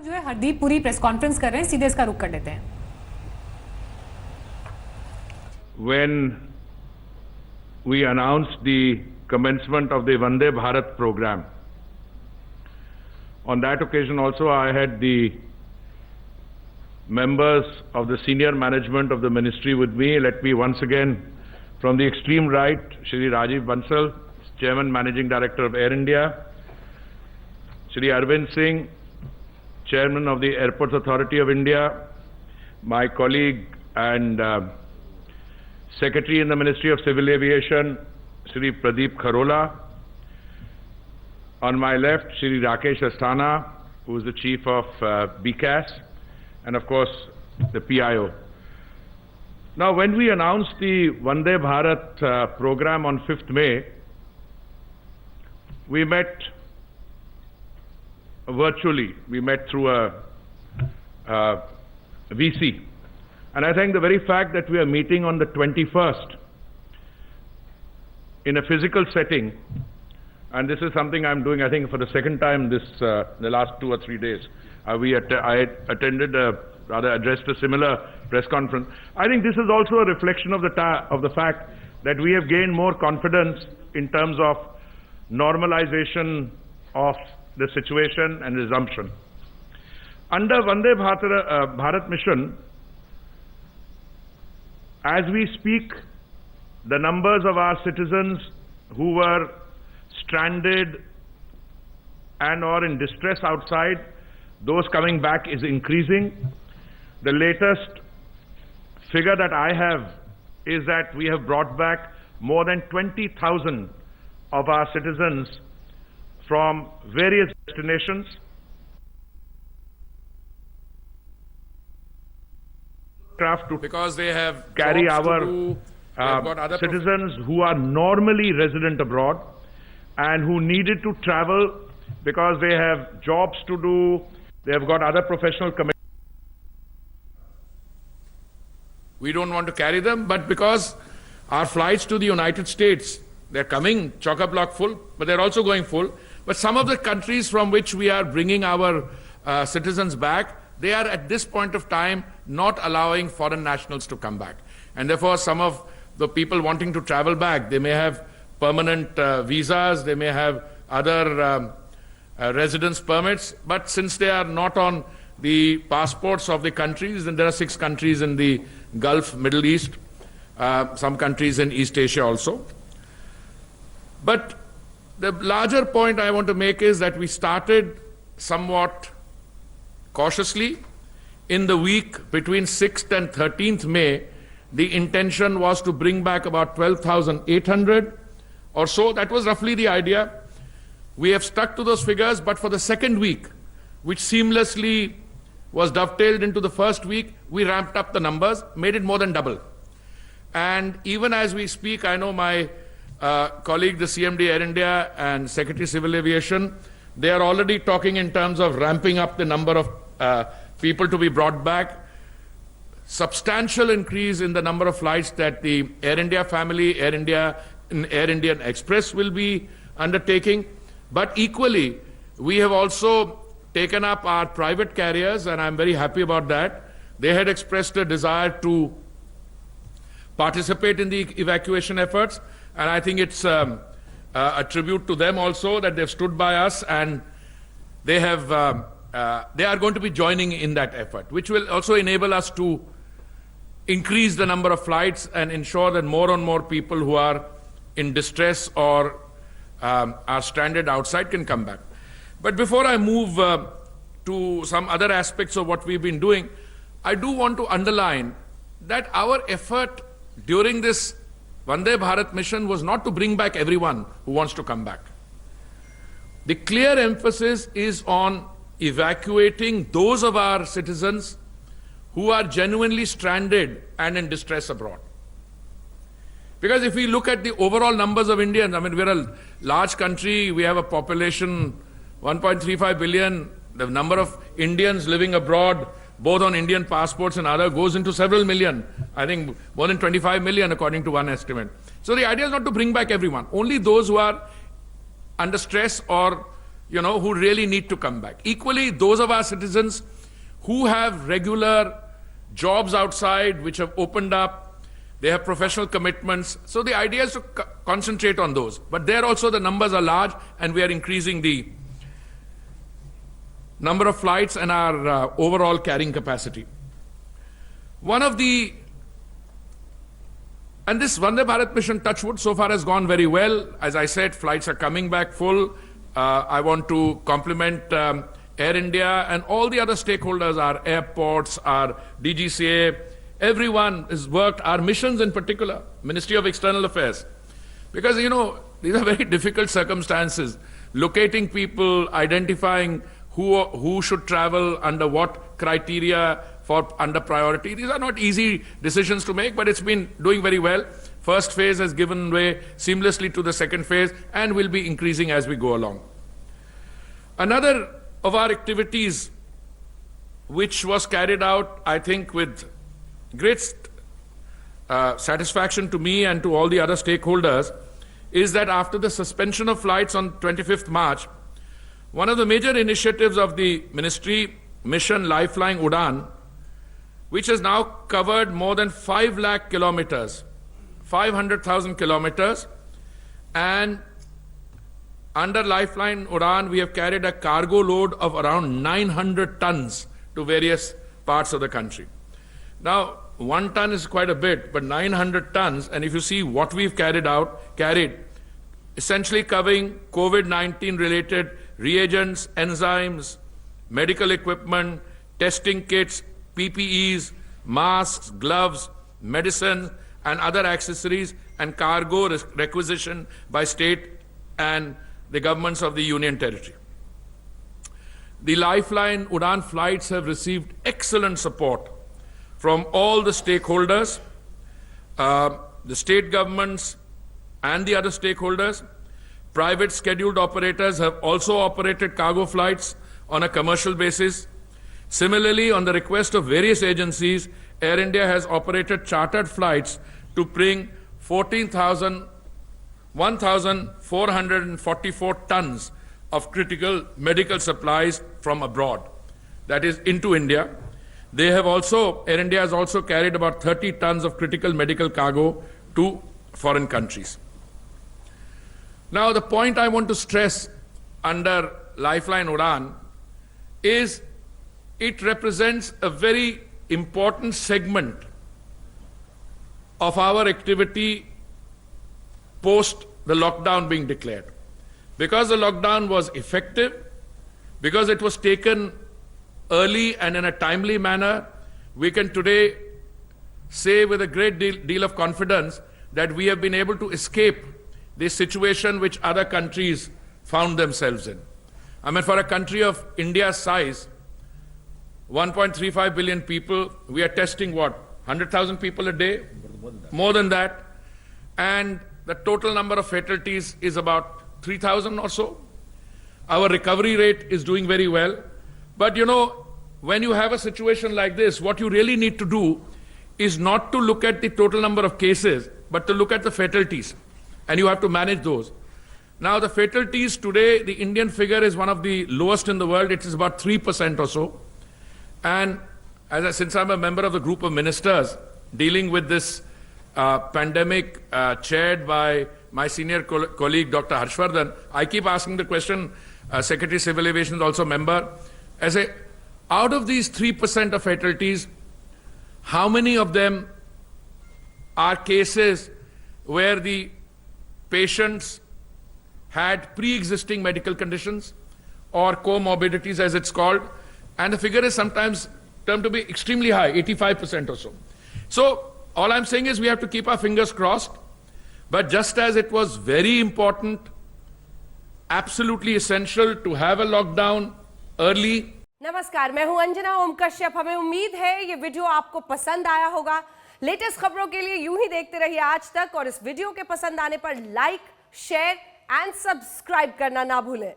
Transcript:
जो है हरदीप पूरी प्रेस कॉन्फ्रेंस कर रहे हैं, सीधे इसका रुख कर लेते हैं। When we announced the commencement of the Vande Bharat program, on that occasion also I had the members of the senior management of the ministry with me. Let me once again, from the extreme right, Shri Rajiv Bansal, Chairman Managing Director of Air India, Shri Arvind Singh, Chairman of the Airports Authority of India, my colleague and Secretary in the Ministry of Civil Aviation, Shri Pradeep Kharola. On my left, Shri Rakesh Asthana, who is the Chief of BCAS, and of course, the PIO. Now, when we announced the Vande Bharat program on 5th May, we met virtually. We met through a VC. And I think the very fact that we are meeting on the 21st in a physical setting, and this is something I'm doing, I think, for the second time this the last 2 or 3 days. I attended, rather addressed a similar press conference. I think this is also a reflection of the fact that we have gained more confidence in terms of normalization of the situation and resumption. Under Vande Bharat mission, as we speak, the numbers of our citizens who were stranded and or in distress outside, those coming back is increasing. The latest figure that I have is that we have brought back more than 20,000 of our citizens from various destinations. Because they have carry our citizens who are normally resident abroad and who needed to travel because they have jobs to do, they have got other professional commitments. We don't want to carry them, but because our flights to the United States, they're coming chock-a-block full, but they're also going full. But some of the countries from which we are bringing our citizens back, they are at this point of time not allowing foreign nationals to come back. And therefore, some of the people wanting to travel back, they may have permanent visas, they may have other residence permits, but since they are not on the passports of the countries, and there are 6 countries in the Gulf, Middle East, some countries in East Asia also. But the larger point I want to make is that we started somewhat cautiously. In the week between 6th and 13th May, the intention was to bring back about 12,800 or so. That was roughly the idea. We have stuck to those figures, but for the second week, which seamlessly was dovetailed into the first week, we ramped up the numbers, made it more than double. And even as we speak, I know my colleague, the CMD Air India and Secretary Civil Aviation, they are already talking in terms of ramping up the number of people to be brought back. Substantial increase in the number of flights that the Air India family, Air India and Air Indian Express will be undertaking. But equally, we have also taken up our private carriers, and I'm very happy about that. They had expressed a desire to participate in the evacuation efforts, and I think it's a tribute to them also that they've stood by us, and they have they are going to be joining in that effort, which will also enable us to increase the number of flights and ensure that more and more people who are in distress or are stranded outside can come back. But before I move to some other aspects of what we've been doing, I do want to underline that our effort during this Vande Bharat mission was not to bring back everyone who wants to come back. The clear emphasis is on evacuating those of our citizens who are genuinely stranded and in distress abroad. Because if we look at the overall numbers of Indians, I mean, we're a large country, we have a population 1.35 billion, the number of Indians living abroad, both on Indian passports and other, goes into several million. I think more than 25 million according to one estimate. So the idea is not to bring back everyone, only those who are under stress or who really need to come back. Equally, those of our citizens who have regular jobs outside, which have opened up, they have professional commitments. So the idea is to concentrate on those. But there also the numbers are large, and we are increasing the number of flights and our overall carrying capacity. And this Vande Bharat mission, touch wood, so far has gone very well. As I said, flights are coming back full. I want to compliment Air India and all the other stakeholders, our airports, our DGCA. Everyone has worked, our missions in particular, Ministry of External Affairs. Because, these are very difficult circumstances. Locating people, identifying who should travel under what criteria for under priority. These are not easy decisions to make, but it's been doing very well. First phase has given way seamlessly to the second phase and will be increasing as we go along. Another of our activities which was carried out, I think, with great satisfaction to me and to all the other stakeholders, is that after the suspension of flights on 25th March, one of the major initiatives of the ministry, Mission Lifeline Udan, which has now covered more than 5 lakh kilometers, 500,000 kilometers, and under Lifeline Udan, we have carried a cargo load of around 900 tons to various parts of the country. Now, 1 ton is quite a bit, but 900 tons, and if you see what we've carried, essentially covering COVID-19 related reagents, enzymes, medical equipment, testing kits, PPEs, masks, gloves, medicine, and other accessories, and cargo requisition by state and the governments of the Union Territory. The Lifeline Udan flights have received excellent support from all the stakeholders, the state governments and the other stakeholders. Private scheduled operators have also operated cargo flights on a commercial basis. Similarly, on the request of various agencies, Air India has operated chartered flights to bring 1,444 tons of critical medical supplies from abroad, that is, into India. Air India has also carried about 30 tons of critical medical cargo to foreign countries. Now, the point I want to stress under Lifeline Udan is it represents a very important segment of our activity post the lockdown being declared. Because the lockdown was effective, because it was taken early and in a timely manner, we can today say with a great deal of confidence that we have been able to escape this situation which other countries found themselves in. I mean, for a country of India's size, 1.35 billion people, we are testing what, 100,000 people a day? More than that. And the total number of fatalities is about 3,000 or so. Our recovery rate is doing very well. But when you have a situation like this, what you really need to do is not to look at the total number of cases, but to look at the fatalities. And you have to manage those. Now, the fatalities today, the Indian figure is one of the lowest in the world. It is about 3% or so. And since I'm a member of the group of ministers dealing with this pandemic chaired by my senior colleague, Dr. Harshvardhan, I keep asking the question, Secretary Civil Aviation is also a member, I say, out of these 3% of fatalities, how many of them are cases where the patients had pre-existing medical conditions or comorbidities as it's called, and the figure is sometimes termed to be extremely high, 85% or so. So all I'm saying is we have to keep our fingers crossed, but just as it was very important, absolutely essential to have a lockdown early. नमस्कार, मैं हूं अंजना ओम कश्यप। हमें उम्मीद है ये video आपको पसंद आया होगा। लेटेस्ट खबरों के लिए यूं ही देखते रहिए आज तक, और इस वीडियो के पसंद आने पर लाइक, शेयर एंड सब्सक्राइब करना ना भूलें।